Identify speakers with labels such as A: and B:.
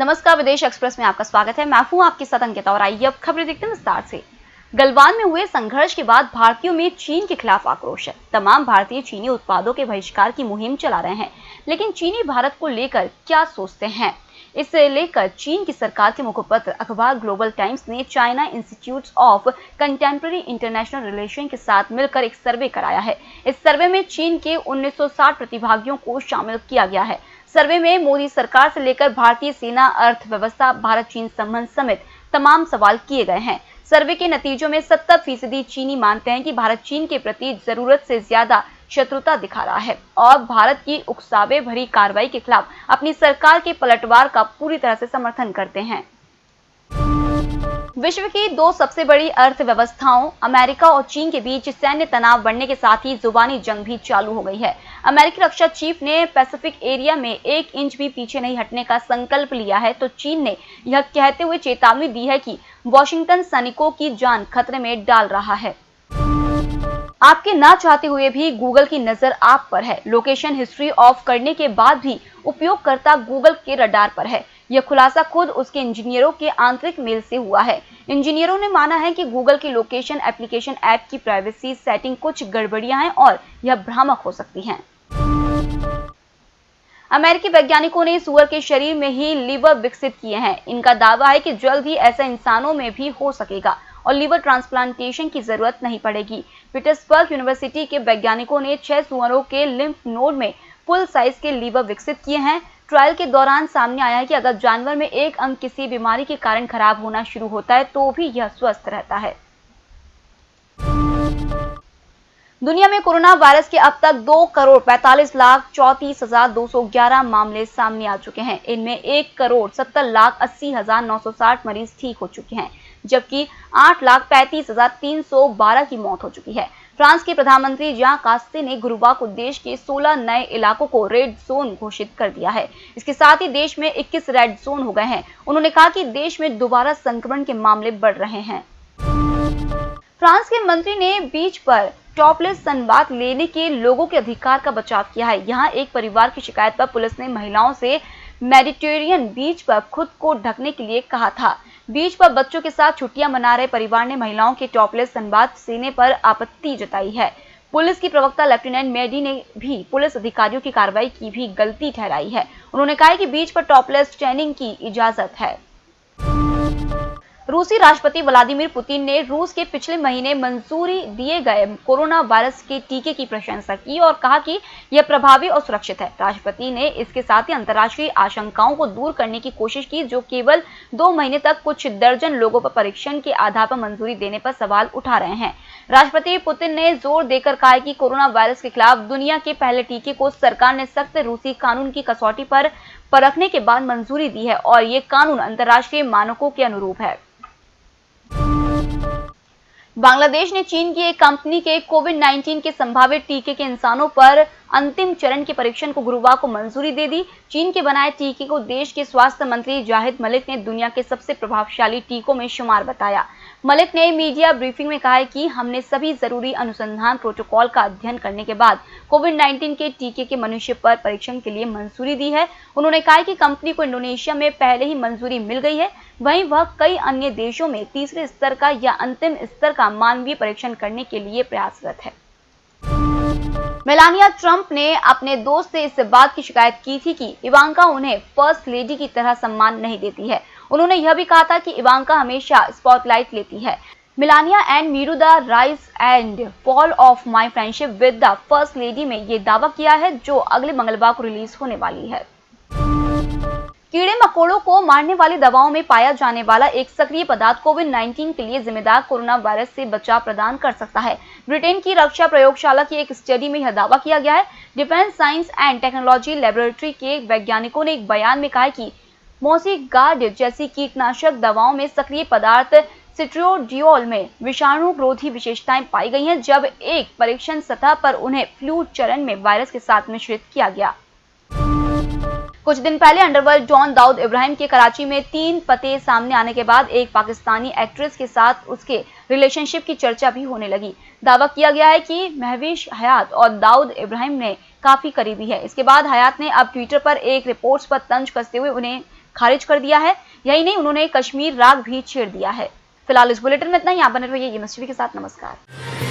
A: नमस्कार, विदेश एक्सप्रेस में आपका स्वागत है। मैं हूं आपके साथ अंकिता और आइए अब खबरें देखते हैं विस्तार से। गलवान में हुए संघर्ष के बाद भारतीयों में चीन के खिलाफ आक्रोश है। तमाम भारतीय चीनी उत्पादों के बहिष्कार की मुहिम चला रहे हैं, लेकिन चीनी भारत को लेकर क्या सोचते हैं, इसे लेकर चीन की सरकार के मुखपत्र अखबार ग्लोबल टाइम्स ने China institute of contemporary international relation के साथ मिलकर एक सर्वे कराया है। इस सर्वे में चीन के 1960 प्रतिभागियों को शामिल किया गया है। सर्वे में मोदी सरकार से लेकर भारतीय सेना, अर्थव्यवस्था, भारत चीन संबंध समेत तमाम सवाल किए गए हैं। सर्वे के नतीजों में 70% चीनी मानते हैं कि भारत चीन के प्रति जरूरत से ज्यादा शत्रुता दिखा रहा है और भारत की उकसावे भरी कार्रवाई के खिलाफ अपनी सरकार के पलटवार का पूरी तरह से समर्थन करते हैं। विश्व की दो सबसे बड़ी अर्थव्यवस्थाओं अमेरिका और चीन के बीच सैन्य तनाव बढ़ने के साथ ही जुबानी जंग भी चालू हो गई है। अमेरिकी रक्षा चीफ ने पैसिफिक एरिया में 1 इंच भी पीछे नहीं हटने का संकल्प लिया है, तो चीन ने यह कहते हुए चेतावनी दी है कि वॉशिंगटन सैनिकों की जान खतरे में डाल रहा है। आपके ना चाहते हुए भी गूगल की नजर आप पर है। लोकेशन हिस्ट्री ऑफ करने के बाद भी उपयोगकर्ता गूगल के रडार पर है। यह खुलासा खुद उसके इंजीनियरों के आंतरिक मेल से हुआ है। इंजीनियरों ने माना है कि गूगल की लोकेशन एप्लीकेशन ऐप की प्राइवेसी सेटिंग कुछ गड़बड़ियां हैं और यह भ्रामक हो सकती हैं। अमेरिकी वैज्ञानिकों ने सूअर के शरीर में ही लीवर विकसित किए हैं। इनका दावा है कि जल्द ही ऐसा इंसानों में भी हो सकेगा और लीवर ट्रांसप्लांटेशन की जरूरत नहीं पड़ेगी। पिट्सबर्ग यूनिवर्सिटी के वैज्ञानिकों ने 6 सुअरों के लिम्फ नोड में फुल साइज के लीवर विकसित किए हैं। ट्रायल के दौरान सामने आया है कि अगर जानवर में एक अंग किसी बीमारी के कारण खराब होना शुरू होता है तो भी यह स्वस्थ रहता है। दुनिया में कोरोना वायरस के अब तक 2,45,34,211 मामले सामने आ चुके हैं। इनमें 1,70,80,960 मरीज ठीक हो चुके हैं, जबकि 8,35,312 की मौत हो चुकी है। फ्रांस के प्रधानमंत्री जॉन कास्टे ने गुरुवार को देश के 16 नए इलाकों को रेड जोन घोषित कर दिया है। इसके साथ ही देश में 21 रेड जोन हो गए हैं। उन्होंने कहा कि देश में दोबारा संक्रमण के मामले बढ़ रहे हैं। फ्रांस के मंत्री ने बीच पर टॉपलेस सनबाथ लेने के लोगों के अधिकार का बचाव किया है। यहाँ एक परिवार की शिकायत पर पुलिस ने महिलाओं से मेडिटेरेनियन बीच पर खुद को ढकने के लिए कहा था। बीच पर बच्चों के साथ छुट्टियां मना रहे परिवार ने महिलाओं के टॉपलेस सनबाथ लेने पर आपत्ति जताई है। पुलिस की प्रवक्ता लेफ्टिनेंट मेडी ने भी पुलिस अधिकारियों की कार्रवाई की भी गलती ठहराई है। उन्होंने कहा कि बीच पर टॉपलेस टैनिंग की इजाजत है। रूसी राष्ट्रपति व्लादिमीर पुतिन ने रूस के पिछले महीने मंजूरी दिए गए कोरोना वायरस के टीके की प्रशंसा की और कहा कि यह प्रभावी और सुरक्षित है। राष्ट्रपति ने इसके साथ ही अंतर्राष्ट्रीय आशंकाओं को दूर करने की कोशिश की, जो केवल 2 महीने तक कुछ दर्जन लोगों पर परीक्षण के आधार पर मंजूरी देने पर सवाल उठा रहे हैं। राष्ट्रपति पुतिन ने जोर देकर कहा कि कोरोना वायरस के खिलाफ दुनिया के पहले टीके को सरकार ने सख्त रूसी कानून की कसौटी पर परखने के बाद मंजूरी दी है और ये कानून अंतर्राष्ट्रीय मानकों के अनुरूप है। बांग्लादेश ने चीन की एक कंपनी के कोविड-19 के संभावित टीके के इंसानों पर अंतिम चरण के परीक्षण को गुरुवार को मंजूरी दे दी। चीन के बनाए टीके को देश के स्वास्थ्य मंत्री जाहिद मलिक ने दुनिया के सबसे प्रभावशाली टीकों में शुमार बताया। मलिक ने मीडिया ब्रीफिंग में कहा कि हमने सभी जरूरी अनुसंधान प्रोटोकॉल का अध्ययन करने के बाद कोविड-19 के टीके के मनुष्य पर परीक्षण के लिए मंजूरी दी है। उन्होंने कहा कि कंपनी को इंडोनेशिया में पहले ही मंजूरी मिल गई है, वहीं वह कई अन्य देशों में तीसरे स्तर का या अंतिम स्तर का मानवीय परीक्षण करने के लिए प्रयासरत है। मेलानिया ट्रंप ने अपने दोस्त से इस बात की शिकायत की थी कि इवांका उन्हें फर्स्ट लेडी की तरह सम्मान नहीं देती है। उन्होंने यह भी कहा था कि इवांका हमेशा स्पॉटलाइट लेती है। Melania and me the rise and fall of my friendship with the first lady में ये दावा किया है, जो अगले मंगलवार को रिलीज होने वाली है। कीड़े मकोड़ों को मारने वाली दवाओं में पाया जाने वाला एक सक्रिय पदार्थ कोविड-19 के लिए जिम्मेदार कोरोना वायरस से बचाव प्रदान कर सकता है। ब्रिटेन की रक्षा प्रयोगशाला की एक स्टडी में यह दावा किया गया है। Defence science and technology laboratory के वैज्ञानिकों ने एक बयान में कहा कि मोसिगार्ड जैसी कीटनाशक दवाओं में सक्रिय पदार्थ सिट्रोडियोल में विषाणुरोधी विशेषताएं पाई गई हैं, जब एक परीक्षण सतह पर उन्हें फ्लू चरण में वायरस के साथ मिश्रित किया गया। कुछ दिन पहले अंडरवर्ल्ड डॉन दाऊद इब्राहिम के कराची में 3 पते सामने आने के बाद एक पाकिस्तानी एक्ट्रेस के साथ उसके रिलेशनशिप की चर्चा भी होने लगी। दावा किया गया है कि महविश हयात और दाऊद इब्राहिम ने काफी करीबी है। इसके बाद हयात ने अब ट्विटर पर एक रिपोर्ट्स पर तंज कसते हुए उन्हें खारिज कर दिया है। यही नहीं, उन्होंने कश्मीर राग भी छेड़ दिया है। फिलहाल इस बुलेटिन में इतना ही। आप बने रहिए एमएस टीवी के साथ। नमस्कार।